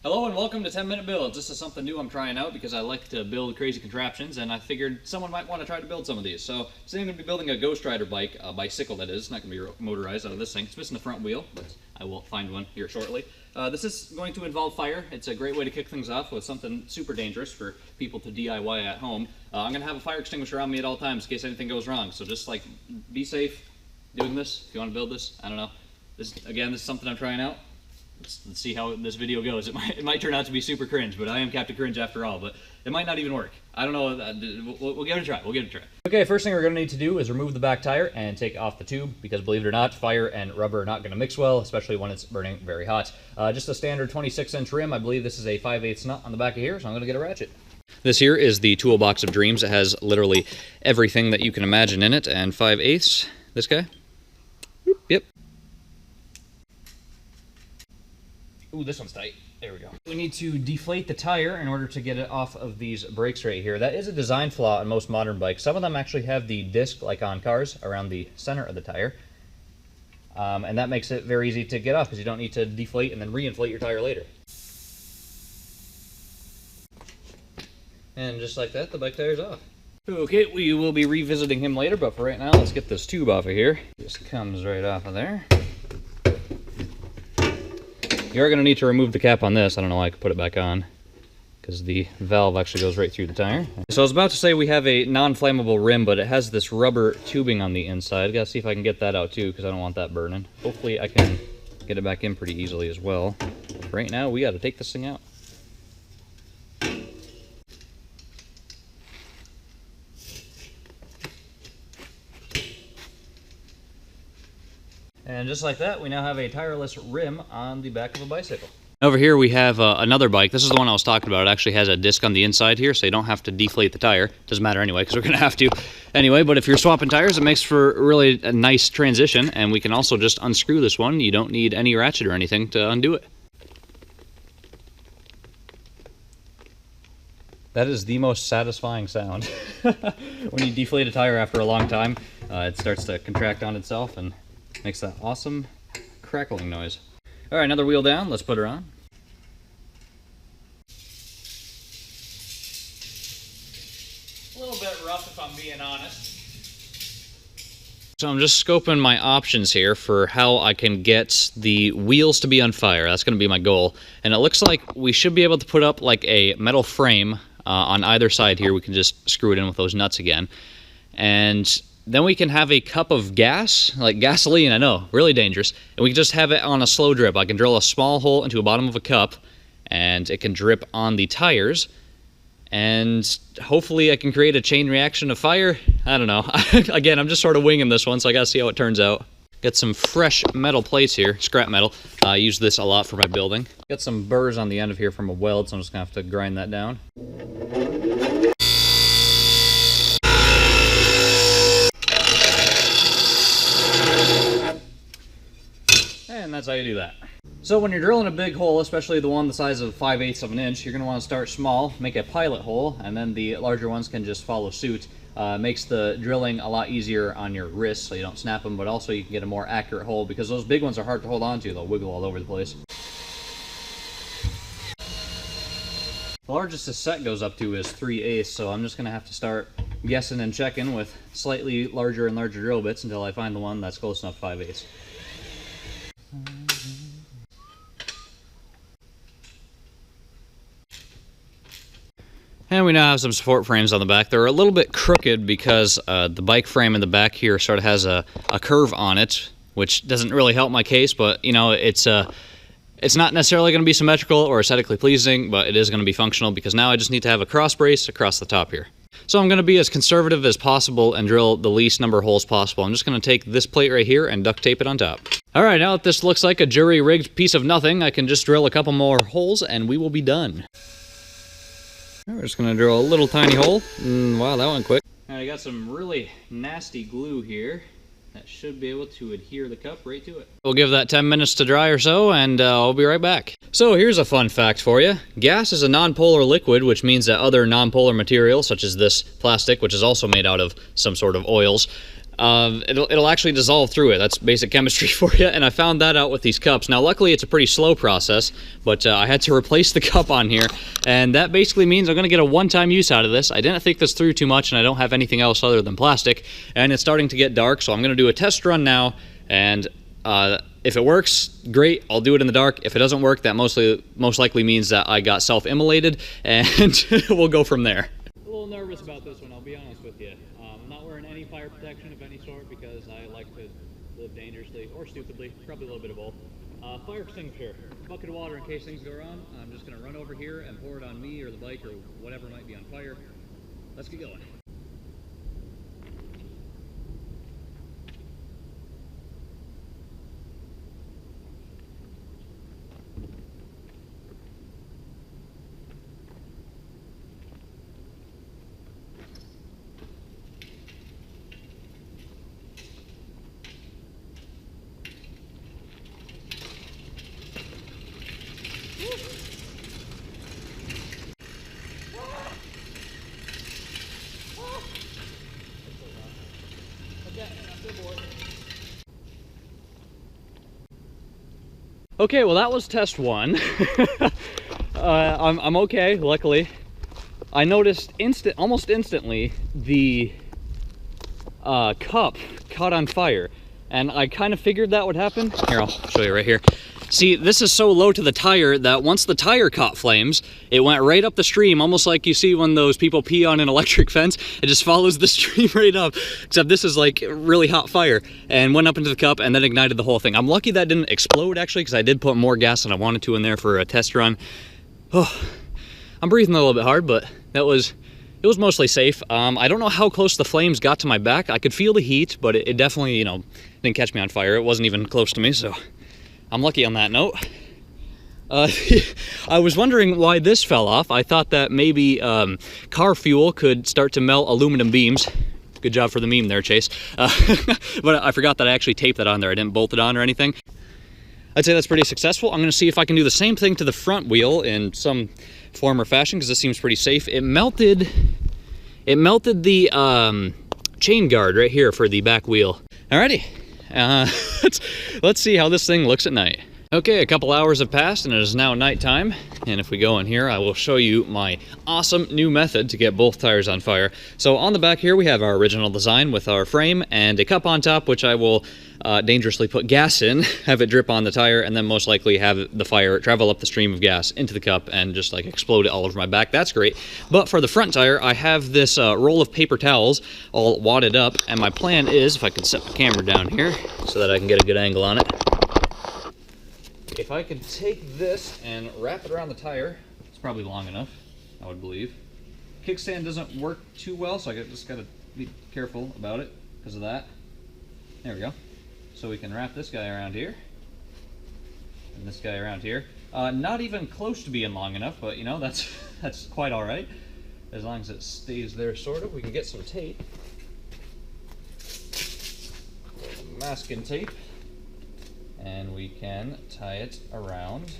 Hello and welcome to 10-Minute Builds. This is something new I'm trying out because I like to build crazy contraptions, and I figured someone might want to try to build some of these. So today I'm going to be building a Ghost Rider bike, a bicycle that is. It's not going to be motorized out of this thing. It's missing the front wheel, but I will find one here shortly. This is going to involve fire. It's a great way to kick things off with something super dangerous for people to DIY at home. I'm going to have a fire extinguisher on me at all times in case anything goes wrong. So just like be safe doing this if you want to build this. I don't know. This is something I'm trying out. Let's see how this video goes. It might turn out to be super cringe, but I am Captain Cringe after all, but it might not even work. I don't know. We'll give it a try. We'll give it a try. Okay, first thing we're going to need to do is remove the back tire and take off the tube, because believe it or not, fire and rubber are not going to mix well, especially when it's burning very hot. Just a standard 26-inch rim. I believe this is a 5/8 nut on the back of here, so I'm going to get a ratchet. This here is the toolbox of dreams. It has literally everything that you can imagine in it, and 5/8, this guy. Yep. Ooh, this one's tight. There we go. We need to deflate the tire in order to get it off of these brakes right here. That is a design flaw in most modern bikes. Some of them actually have the disc, like on cars, around the center of the tire. And that makes it very easy to get off because you don't need to deflate and then reinflate your tire later. And just like that, the bike tire's off. Okay, we will be revisiting him later, but for right now, let's get this tube off of here. Just comes right off of there. You are going to need to remove the cap on this. I don't know why I could put it back on, because the valve actually goes right through the tire. So I was about to say we have a non-flammable rim, but it has this rubber tubing on the inside. Gotta see if I can get that out too, because I don't want that burning. Hopefully I can get it back in pretty easily as well. Right now, we got to take this thing out. And just like that, we now have a tireless rim on the back of a bicycle. Over here we have another bike. This is the one I was talking about. It actually has a disc on the inside here, so you don't have to deflate the tire. Doesn't matter anyway, because we're going to have to. Anyway, but if you're swapping tires, it makes for really a nice transition, and we can also just unscrew this one. You don't need any ratchet or anything to undo it. That is the most satisfying sound. When you deflate a tire after a long time, it starts to contract on itself and makes that awesome crackling noise. All right, another wheel down. Let's put her on. A little bit rough if I'm being honest. So I'm just scoping my options here for how I can get the wheels to be on fire. That's going to be my goal. And it looks like we should be able to put up like a metal frame on either side here. We can just screw it in with those nuts again. And then we can have a cup of gas, like gasoline, I know, really dangerous. And we can just have it on a slow drip. I can drill a small hole into the bottom of a cup, and it can drip on the tires. And hopefully I can create a chain reaction of fire. I don't know. Again, I'm just sort of winging this one, so I gotta see how it turns out. Got some fresh metal plates here, scrap metal. I use this a lot for my building. Got some burrs on the end of here from a weld, so I'm just gonna have to grind that down. And that's how you do that. So when you're drilling a big hole, especially the one the size of 5/8 of an inch, you're going to want to start small, make a pilot hole, and then the larger ones can just follow suit. Makes the drilling a lot easier on your wrists so you don't snap them, but also you can get a more accurate hole because those big ones are hard to hold on to. They'll wiggle all over the place. The largest this set goes up to is 3/8, so I'm just going to have to start guessing and checking with slightly larger and larger drill bits until I find the one that's close enough 5/8. And we now have some support frames on the back. They're a little bit crooked because the bike frame in the back here sort of has a curve on it, which doesn't really help my case, but you know, it's not necessarily going to be symmetrical or aesthetically pleasing, but it is going to be functional because now I just need to have a cross brace across the top here. So I'm going to be as conservative as possible and drill the least number of holes possible. I'm just going to take this plate right here and duct tape it on top. All right, now that this looks like a jury-rigged piece of nothing, I can just drill a couple more holes and we will be done. We're just going to drill a little tiny hole. Wow, that went quick. All right, I got some really nasty glue here that should be able to adhere the cup right to it. We'll give that 10 minutes to dry or so, and I'll be right back. So here's a fun fact for you. Gas is a nonpolar liquid, which means that other nonpolar materials, such as this plastic, which is also made out of some sort of oils, it'll actually dissolve through it. That's basic chemistry for you, and I found that out with these cups. Now, luckily, it's a pretty slow process, but I had to replace the cup on here, and that basically means I'm going to get a one-time use out of this. I didn't think this through too much, and I don't have anything else other than plastic, and it's starting to get dark, so I'm going to do a test run now, and if it works, great, I'll do it in the dark. If it doesn't work, that most likely means that I got self-immolated, and we'll go from there. A little nervous about this one, I'll be honest with you. I'm not wearing any fire protection of any sort because I like to live dangerously, or stupidly, probably a little bit of both. Fire extinguisher, bucket of water in case things go wrong. I'm just going to run over here and pour it on me or the bike or whatever might be on fire. Let's get going. Okay, well that was test one. I'm okay, luckily. I noticed almost instantly the cup caught on fire, and I kind of figured that would happen. Here, I'll show you right here. See, this is so low to the tire that once the tire caught flames, it went right up the stream, almost like you see when those people pee on an electric fence. It just follows the stream right up, except this is like really hot fire, and went up into the cup and then ignited the whole thing. I'm lucky that didn't explode, actually, because I did put more gas than I wanted to in there for a test run. Oh, I'm breathing a little bit hard, but it was mostly safe. I don't know how close the flames got to my back. I could feel the heat, but it definitely, you know, didn't catch me on fire. It wasn't even close to me, so I'm lucky on that note. I was wondering why this fell off. I thought that maybe car fuel could start to melt aluminum beams. Good job for the meme there, Chase. But I forgot that I actually taped that on there. I didn't bolt it on or anything. I'd say that's pretty successful. I'm going to see if I can do the same thing to the front wheel in some form or fashion, because this seems pretty safe. It melted the chain guard right here for the back wheel. Alrighty. Let's see how this thing looks at night. Okay, a couple hours have passed and it is now nighttime. And if we go in here, I will show you my awesome new method to get both tires on fire. So on the back here, we have our original design with our frame and a cup on top, which I will dangerously put gas in, have it drip on the tire, and then most likely have the fire travel up the stream of gas into the cup and just like explode it all over my back. That's great. But for the front tire, I have this roll of paper towels all wadded up, and my plan is, if I can set the camera down here so that I can get a good angle on it. If I could take this and wrap it around the tire, it's probably long enough, I would believe. Kickstand doesn't work too well, so I just gotta be careful about it because of that. There we go. So we can wrap this guy around here, and this guy around here. Not even close to being long enough, but you know, that's quite all right. As long as it stays there, sort of. We can get some tape. Masking tape. And we can tie it around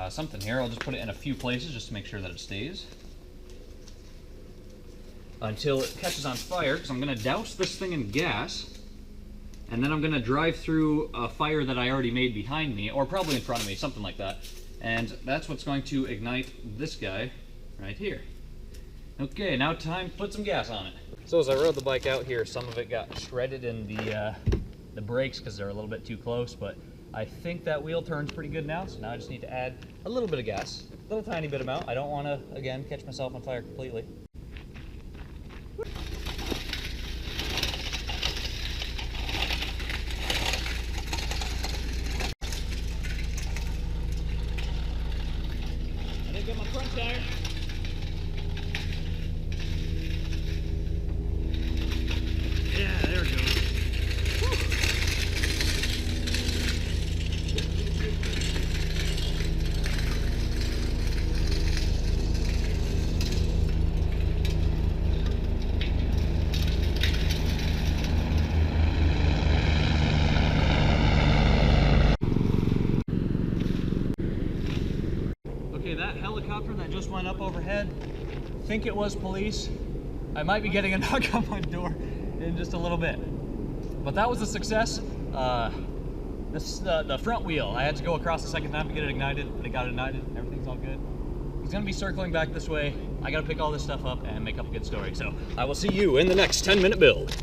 something here. I'll just put it in a few places just to make sure that it stays until it catches on fire, because I'm going to douse this thing in gas, and then I'm going to drive through a fire that I already made behind me, or probably in front of me, something like that. And that's what's going to ignite this guy right here. Okay, now time to put some gas on it. So as I rode the bike out here, some of it got shredded in the brakes because they're a little bit too close, but I think that wheel turns pretty good now, so now I just need to add a little bit of gas, a little tiny bit amount. I don't want to, again, catch myself on fire completely. I didn't get my front tire. Yeah, there we go. Okay, that helicopter that just went up overhead, I think it was police. I might be getting a knock on my door in just a little bit. But that was a success. The front wheel, I had to go across the second time to get it ignited, but it got ignited. Everything's all good. He's gonna be circling back this way. I gotta pick all this stuff up and make up a good story. So I will see you in the next 10-minute build.